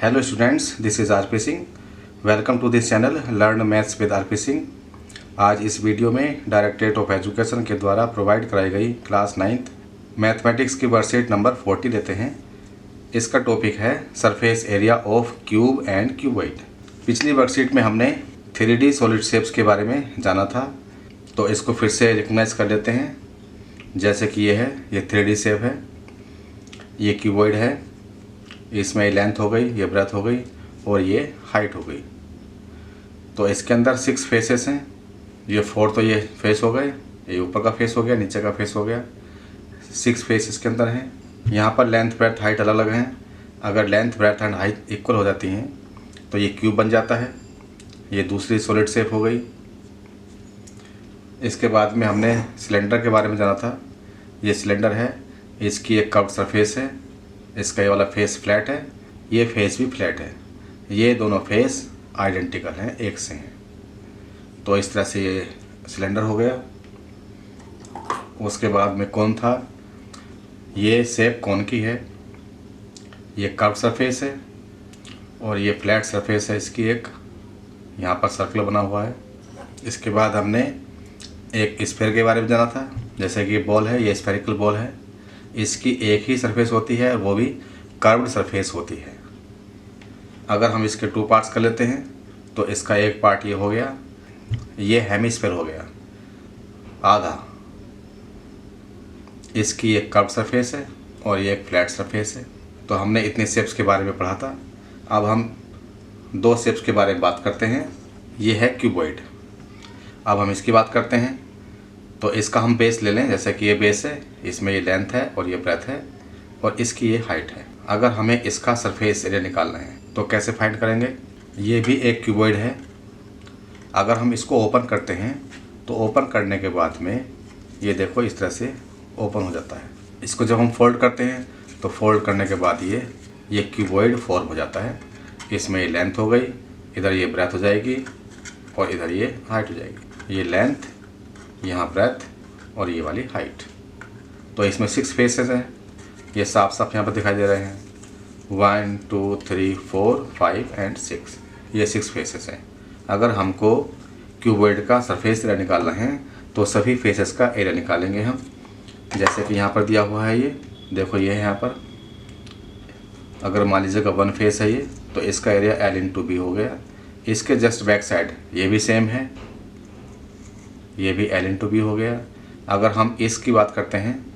Hello students, this is RP Singh. Welcome to this channel learn maths with RP Singh. आज इस video में directorate of education के द्वारा provide कराई गई क्लास 9th मैथमेटिक्स की वर्कशीट नंबर 40 लेते हैं। इसका टॉपिक है surface area of cube and cuboid. पिछली वर्कशीट में हमने 3D सॉलिड शेप्स के बारे में जाना था, तो इसको फिर से रिकग्नाइज कर लेते हैं। जैसे कि ये है, ये 3D शेप है, ये क्यूबॉइड है, इसमें लेंथ हो गई, ये ब्रेथ हो गई और ये हाइट हो गई। तो इसके अंदर 6 फेसेस हैं। ये 4 तो ये फेस हो गए, ये ऊपर का फेस हो गया, नीचे का फेस हो गया। 6 फेस इसके अंदर हैं। यहाँ पर लेंथ ब्रेथ हाइट अलग अलग हैं। अगर length breadth and height equal हो जाती हैं तो ये क्यूब बन जाता है। ये दूसरी सॉलिड शेप हो गई। इसके बाद में हमने सिलेंडर के बारे में जाना था। ये सिलेंडर है, इसकी एक कर्व्ड सरफेस है, इसका ये वाला फेस फ्लैट है, ये फेस भी फ्लैट है। ये दोनों फेस आइडेंटिकल हैं, एक से हैं। तो इस तरह से ये सिलेंडर हो गया। उसके बाद में कौन था, ये शेप कौन की है, ये कर्व सरफेस है और ये फ्लैट सरफेस है। इसकी एक यहाँ पर सर्कल बना हुआ है। इसके बाद हमने एक स्फीयर के बारे में जाना था। जैसे कि ये बॉल है, ये स्फेरिकल बॉल है, इसकी एक ही सरफेस होती है, वो भी कर्व्ड सरफेस होती है। अगर हम इसके 2 पार्ट्स कर लेते हैं तो इसका एक पार्ट ये हो गया, ये हेमिस्फीयर हो गया आधा। इसकी एक कर्व्ड सरफेस है और ये एक फ्लैट सरफेस है। तो हमने इतने शेप्स के बारे में पढ़ा था। अब हम 2 शेप्स के बारे में बात करते हैं। ये है क्यूबॉइड। अब हम इसकी बात करते हैं। तो इसका हम बेस ले लें। जैसे कि ये बेस है, इसमें ये लेंथ है और ये ब्रेथ है और इसकी ये हाइट है। अगर हमें इसका सरफेस एरिया निकालना है तो कैसे फाइंड करेंगे। ये भी एक क्यूबॉइड है। अगर हम इसको ओपन करते हैं तो ओपन करने के बाद में ये देखो इस तरह से ओपन हो जाता है। इसको जब हम फोल्ड करते हैं तो फोल्ड करने के बाद ये क्यूबॉइड फॉर्म हो जाता है। इसमें ये लेंथ हो गई, इधर ये ब्रेथ हो जाएगी और इधर ये हाइट हो जाएगी। ये लेंथ, यहाँ ब्रेथ और ये वाली हाइट। तो इसमें 6 फेसेस हैं। ये साफ साफ यहाँ पर दिखाई दे रहे हैं। 1 2 3 4 5 एंड 6, ये 6 फेसेस हैं। अगर हमको क्यूबॉइड का सरफेस एरिया निकालना है तो सभी फेसेस का एरिया निकालेंगे हम। जैसे कि यहाँ पर दिया हुआ है, ये देखो, ये है यहाँ पर। अगर मान लीजिएगा 1 फेस है ये, तो इसका एरिया L/B हो गया। इसके जस्ट बैक साइड ये भी सेम है, ये भी L/B हो गया। अगर हम इसकी बात करते हैं,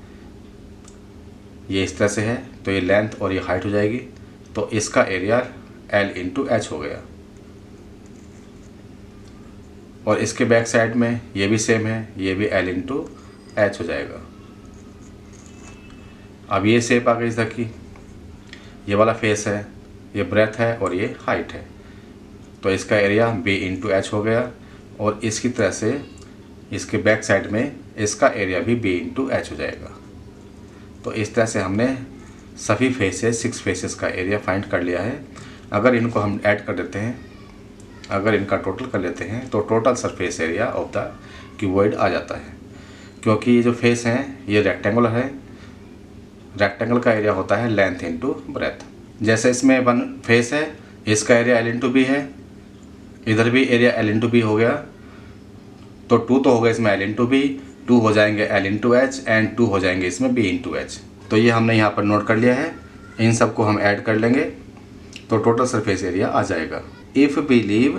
ये इस तरह से है, तो ये लेंथ और ये हाइट हो जाएगी। तो इसका एरिया L/H हो गया। और इसके बैक साइड में ये भी सेम है, ये भी L/H हो जाएगा। अब ये शेप आ गई इधर की, ये वाला फेस है, ये ब्रेथ है और ये हाइट है। तो इसका एरिया B/H हो गया। और इसकी तरह से इसके बैक साइड में इसका एरिया भी B/H हो जाएगा। तो इस तरह से हमने सभी फेसेस, 6 फेसेस का एरिया फाइंड कर लिया है। अगर इनको हम ऐड कर देते हैं, अगर इनका टोटल कर लेते हैं तो total surface area of the cuboid आ जाता है। क्योंकि ये जो फेस हैं ये रेक्टेंगुलर है। रेक्टेंगल का एरिया होता है लेंथ इंटू ब्रेथ। जैसे इसमें 1 फेस है, इसका एरिया L/B है, इधर भी एरिया L/B हो गया। तो 2 तो हो गए इसमें L/B, 2 हो जाएंगे L/H एंड 2 हो जाएंगे इसमें B/H। तो ये हमने यहाँ पर नोट कर लिया है। इन सबको हम ऐड कर लेंगे तो टोटल सरफेस एरिया आ जाएगा। If we leave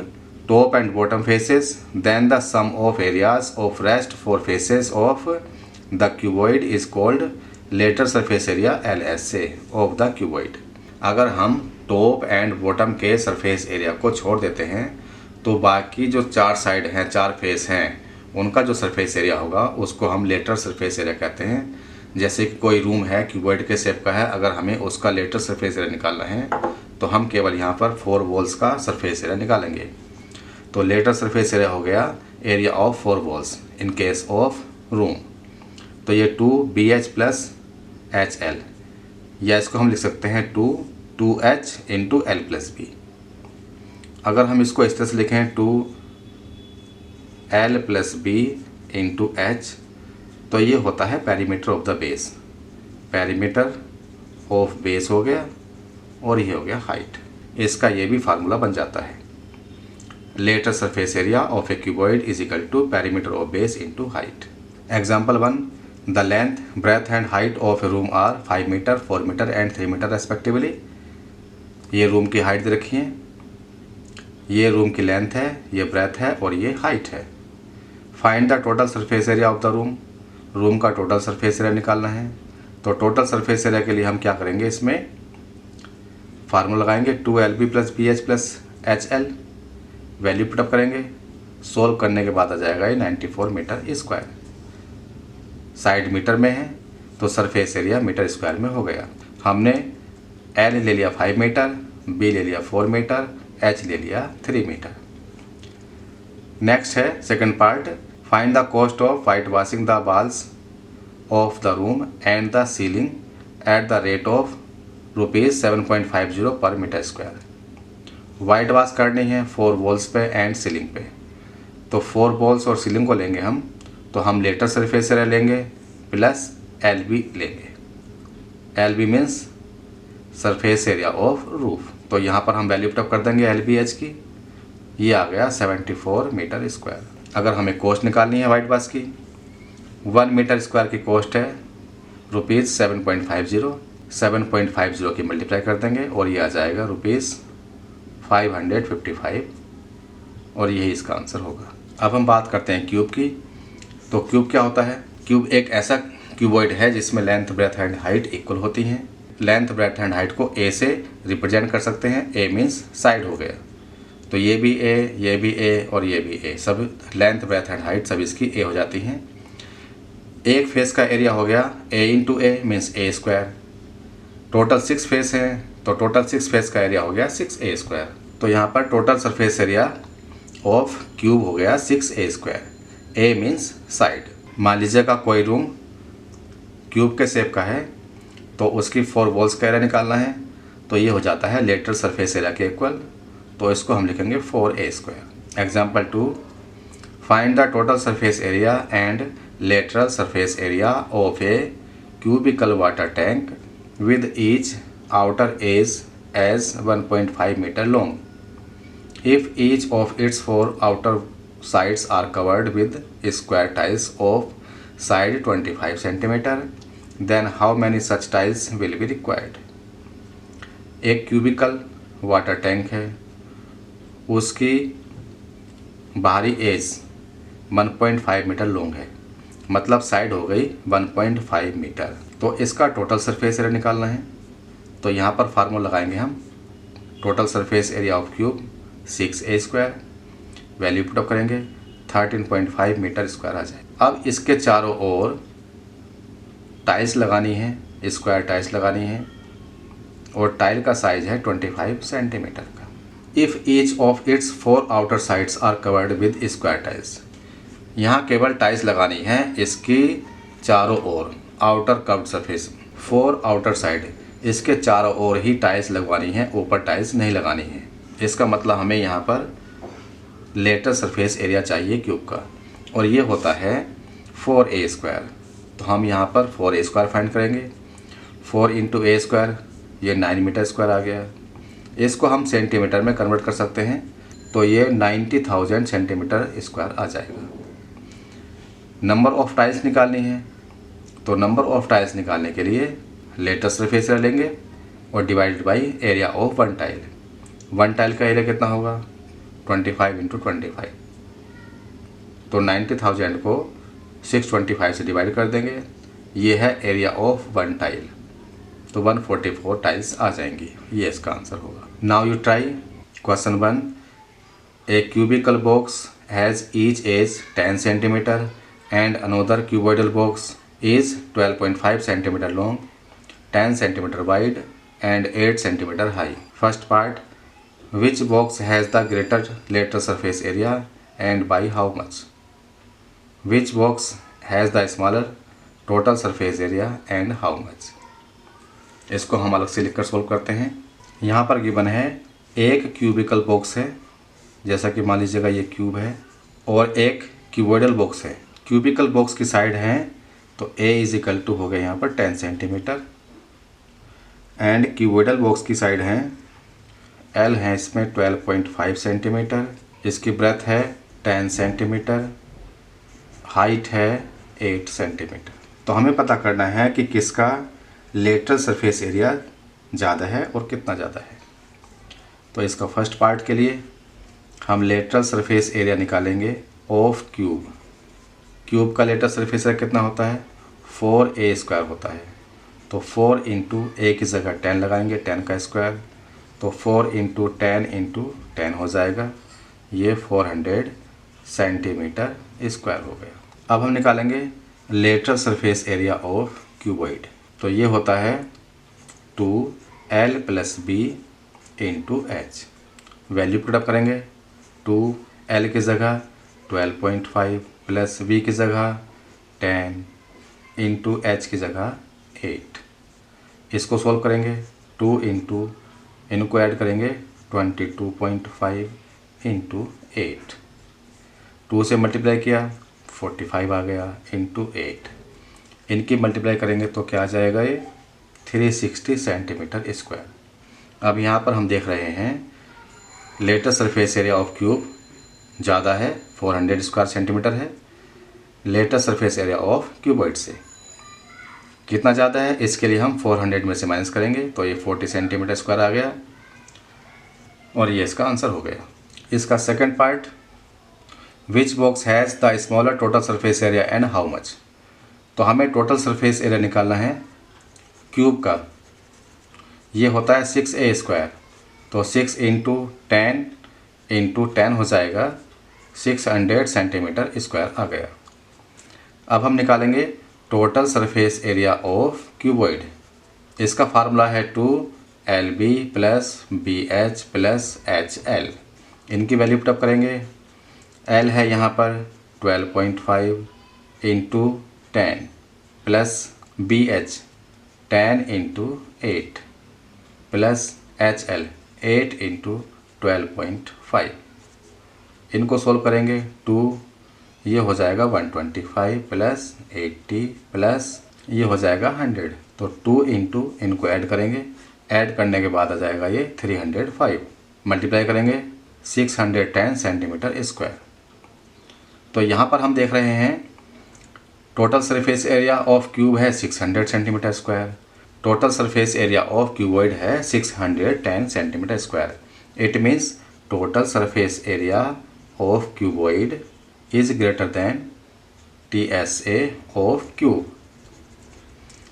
top and bottom faces then the sum of areas of rest 4 faces of the cuboid is called later surface area LSA of the cuboid. अगर हम top and bottom के surface area को छोड़ देते हैं तो बाकी जो 4 साइड हैं, 4 फेस हैं, उनका जो सरफेस एरिया होगा उसको हम लेटर सरफेस एरिया कहते हैं। जैसे कि कोई रूम है, क्यूबॉइड के शेप का है, अगर हमें उसका लेटर सरफेस एरिया निकालना है तो हम केवल यहाँ पर 4 वॉल्स का सरफेस एरिया निकालेंगे। तो लेटर सरफेस एरिया हो गया area of 4 walls in case of room. तो ये 2BH + HL, या इसको हम लिख सकते हैं 2H × L + B। अगर हम इसको इस तरह से लिखें 2L + B × H, तो ये होता है perimeter of the base. Perimeter of base हो गया और ये हो गया हाइट। इसका ये भी फार्मूला बन जाता है। Later surface area of a cuboid is equal to perimeter of base into height. Example 1, the length, breadth and height of a room are 5 metre, 4 metre and 3 metre respectively. ये room की height दे रखी है, ये room की length है, ये breath है और ये हाइट है। Find the total surface area of the room. Room का टोटल सरफेस एरिया निकालना है। तो टोटल सरफेस एरिया के लिए हम क्या करेंगे, इसमें फार्मूला लगाएंगे 2LB + BH + HL। Value put up करेंगे, सोल्व करने के बाद आ जाएगा ये 94 मीटर स्क्वायर। साइड मीटर में है तो सरफेस एरिया मीटर स्क्वायर में हो गया। हमने L ले लिया 5 मीटर, B ले लिया 4 मीटर, H ले लिया 3 मीटर। नेक्स्ट है second part, find the cost of white washing the walls of the room and the ceiling at the rate of ₹7.50 पर मीटर स्क्वायर। वाइट वॉश करनी है 4 वॉल्स पे and ceiling पे। तो 4 walls और सीलिंग को लेंगे हम, तो हम लेटर सरफेस एरिया लेंगे प्लस LB लेंगे। LB means surface area of roof. तो यहाँ पर हम वैल्यू पुटअप कर देंगे LBH की, ये आ गया 74 मीटर स्क्वायर। अगर हमें कॉस्ट निकालनी है वाइट वॉश की, 1 मीटर स्क्वायर की कॉस्ट है ₹7.50। 7.50 की मल्टीप्लाई कर देंगे और ये आ जाएगा ₹555 और यही इसका आंसर होगा। अब हम बात करते हैं क्यूब की। तो क्यूब क्या होता है? क्यूब एक ऐसा क्यूबॉइड है जिसमें length, breadth and height equal होती हैं। लेंथ, ब्रेथ एंड हाइट को A से रिप्रेजेंट कर सकते हैं। A मीन्स साइड हो गया, तो ये भी A, ये भी A और ये भी A, सब लेंथ, ब्रेथ एंड हाइट सब इसकी A हो जाती हैं। एक फेस का एरिया हो गया A × A means A square. Total 6 face हैं तो टोटल 6 फेस का एरिया हो गया 6A स्क्वायर। तो यहाँ पर total surface area of cube हो गया 6A square. A means side. मान लीजिएगा कोई रूम क्यूब के शेप का है तो उसकी 4 वॉल्स का एरिया निकालना है, तो ये हो जाता है लेटरल सरफेस एरिया के इक्वल। तो इसको हम लिखेंगे 4A square. Example 2, find the total surface area and lateral surface area of a cubical water tank with each outer edge as 1.5 meter long. If each of its 4 outer sides are covered with square tiles of side 25 cm, then how many such tiles will be required? एक cubicle water tank है, उसकी बाहरी as 1.5 metre long है, मतलब side हो गई 1.5 metre. तो इसका टोटल सरफेस एरिया निकालना है। तो यहाँ पर फार्मूला लगाएंगे हम, total surface area of cube 6A square. Value put up करेंगे 13.5 मीटर स्क्वायर आ जाए। अब इसके चारों ओर टाइल्स लगानी है, स्क्वायर टाइल्स लगानी है और टाइल का साइज है 25 सेंटीमीटर का। If each of its 4 outer sides are covered with square tiles. यहाँ केवल टाइल्स लगानी है इसकी चारों ओर, outer curved surface 4 outer side, इसके चारों ओर ही टाइल्स लगवानी है, ऊपर टाइल्स नहीं लगानी है। इसका मतलब हमें यहाँ पर लेटर सरफेस एरिया चाहिए क्यूब का, और ये होता है 4A स्क्वायर। तो हम यहाँ पर 4A स्क्वायर फाइंड करेंगे। 4 × A स्क्वायर, ये 9 मीटर स्क्वायर आ गया। इसको हम सेंटीमीटर में कन्वर्ट कर सकते हैं, तो ये 90,000 सेंटीमीटर स्क्वायर आ जाएगा। नंबर ऑफ टाइल्स निकालनी है, तो नंबर ऑफ टाइल्स निकालने के लिए लेटर सरफेस एरिया लेंगे और divided by area of 1 tile. 1 tile का एरिया कितना होगा? 25 × 25। तो 90,000 को 625 से डिवाइड कर देंगे, ये है एरिया ऑफ 1 टाइल। तो 144 टाइल्स आ जाएंगी, ये इसका आंसर होगा। Now you try question 1। A cubical box has each edge 10 centimetre and another cuboidal box is 12.5 cm long, 10 cm wide and 8 cm high. First part, which box has the greater lateral surface area and by how much? Which box has the smaller total surface area and how much? इसको हम अलग से लिखकर solve करते हैं। यहाँ पर given है एक क्यूबिकल बॉक्स है, जैसा कि मान लीजिएगा ये क्यूब है, और एक क्यूबोइडल बॉक्स है। क्यूबिकल बॉक्स की साइड हैं तो A = हो गया यहाँ पर 10 सेंटीमीटर, एंड क्यूबोइडल बॉक्स की साइड हैं एल है इसमें 12.5 सेंटीमीटर, इसकी ब्रेथ है 10 सेंटीमीटर, हाइट है 8 सेंटीमीटर। तो हमें पता करना है कि किसका लेटरल सरफेस एरिया ज़्यादा है और कितना ज़्यादा है। तो इसका फर्स्ट पार्ट के लिए हम लेटरल सरफेस एरिया निकालेंगे ऑफ क्यूब। क्यूब का लेटरल सरफेस एरिया कितना होता है? 4a² होता है। तो 4 इंटू ए की जगह 10 लगाएंगे, 10 का स्क्वायर, तो 4 इंटू 10 इंटू 10 हो जाएगा, ये 400 सेंटीमीटर स्क्वायर हो गया। अब हम निकालेंगे lateral surface area of cuboid. तो ये होता है 2l + b into H. Value put up करेंगे, 2l की जगह 12.5 प्लस b की जगह 10 इंटू एच की जगह 8। इसको सोल्व करेंगे, 2 इंटू इनको ऐड करेंगे 22.5 इंटू 8, 2 से मल्टीप्लाई किया 45 आ गया इंटू 8। इनकी मल्टीप्लाई करेंगे तो क्या आ जाएगा? ये 360 सेंटीमीटर स्क्वायर। अब यहाँ पर हम देख रहे हैं lateral surface area of cube ज़्यादा है, 400 स्क्वायर सेंटीमीटर है lateral surface area of cuboid से। कितना ज़्यादा है इसके लिए हम 400 में से माइनस करेंगे, तो ये 40 सेंटीमीटर स्क्वायर आ गया और ये इसका आंसर हो गया। इसका second part, which box has the smaller total surface area and how much. तो हमें टोटल सरफेस एरिया निकालना है क्यूब का, ये होता है 6a²। तो 6 इंटू 10 इंटू 10 हो जाएगा, 600 सेंटीमीटर स्क्वायर आ गया। अब हम निकालेंगे total surface area of cuboid. इसका फार्मूला है 2lb + bh + hl। इनकी वैल्यू पुटअप करेंगे, l है यहाँ पर 12.5 into 10 plus bh 10 into 8 plus hl 8 into 12.5। इनको सोल्व करेंगे, 2 ये हो जाएगा 125 प्लस 80 प्लस ये हो जाएगा 100। तो 2 इंटू इनको ऐड करेंगे, ऐड करने के बाद आ जाएगा ये 305, मल्टीप्लाई करेंगे 610 सेंटीमीटर स्क्वायर। तो यहाँ पर हम देख रहे हैं total surface area of cube है 600 centimetre square, total surface area of cuboid है 610 centimetre square. It means total surface area of cuboid is greater than TSA of cube.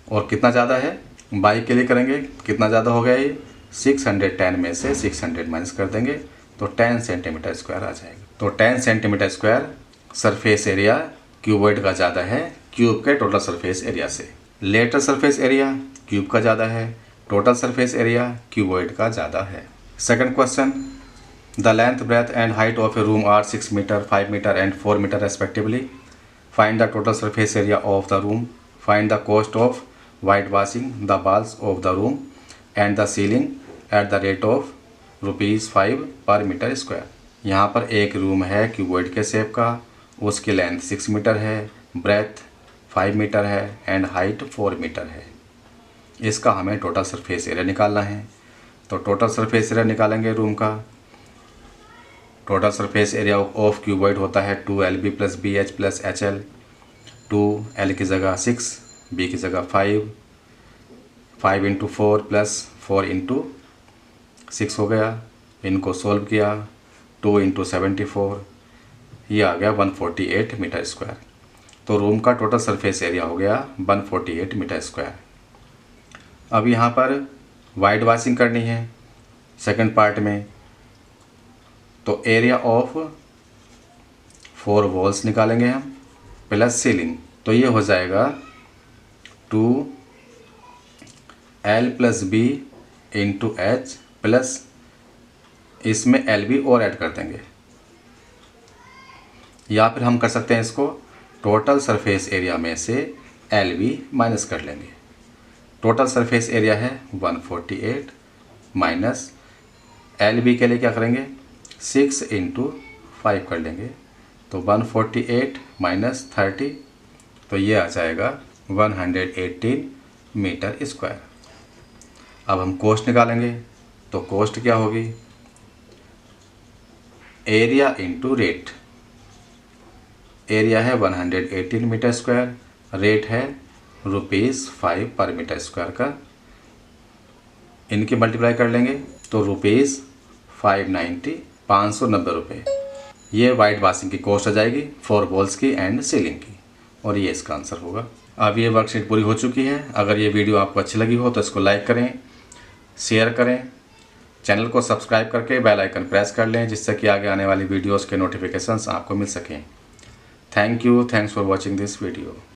और कितना ज़्यादा है? बाई के लिए करेंगे, कितना ज़्यादा हो गया ये? 610 में से 600 माइनस कर देंगे तो 10 सेंटीमीटर स्क्वायर आ जाएगा। तो 10 centimetre square surface area cuboid का ज़्यादा है क्यूब के टोटल सरफेस एरिया से। लेटरल सरफेस एरिया क्यूब का ज़्यादा है, टोटल सरफेस एरिया क्यूबॉइड का ज़्यादा है। Second question, the length, breadth and height of a room are 6 meter, 5 meter and 4 meter respectively. Find the total surface area of the room. Find the cost of whitewashing the walls of the room and the ceiling at the rate of ₹5 per meter square. यहाँ पर एक room है cuboid के shape का, उसकी length 6 metre है, breath 5 metre है and height 4 metre है। इसका हमें टोटल सरफेस एरिया निकालना है। तो टोटल सरफेस एरिया निकालेंगे रूम का। Total surface area of cuboid होता है 2lb + bh + hl। 2l की जगह 6, b की जगह 5, 5 इंटू 4 प्लस 4 इंटू 6 हो गया। इनको सोल्व किया, 2 इंटू 74, ये आ गया 148 मीटर स्क्वायर। तो रूम का टोटल सरफेस एरिया हो गया 148 मीटर स्क्वायर। अब यहाँ पर वाइट वॉशिंग करनी है सेकंड पार्ट में, तो एरिया ऑफ 4 वॉल्स निकालेंगे हम प्लस सीलिंग। तो ये हो जाएगा 2l + b into h plus इसमें lb और ऐड कर देंगे, या फिर हम कर सकते हैं इसको टोटल सरफेस एरिया में से lb माइनस कर लेंगे। टोटल सरफेस एरिया है 148 माइनस lb के लिए क्या करेंगे 6 इंटू 5 कर लेंगे, तो 148 माइनस 30, तो ये आ जाएगा 118 मीटर स्क्वायर। अब हम कोस्ट निकालेंगे, तो कोस्ट क्या होगी एरिया इंटू रेट। एरिया है 118 मीटर स्क्वायर, रेट है ₹5 पर मीटर स्क्वायर का। इनकी मल्टीप्लाई कर लेंगे तो ₹590, 590 रुपये। ये वाइट वॉशिंग की कॉस्ट आ जाएगी 4 वॉल्स की एंड सीलिंग की, और ये इसका आंसर होगा। अब ये वर्कशीट पूरी हो चुकी है। अगर ये वीडियो आपको अच्छी लगी हो तो इसको लाइक करें, शेयर करें, चैनल को सब्सक्राइब करके बेल आइकन प्रेस कर लें, जिससे कि आगे आने वाली वीडियोस के नोटिफिकेशंस आपको मिल सकें। Thank you, thanks for watching this video.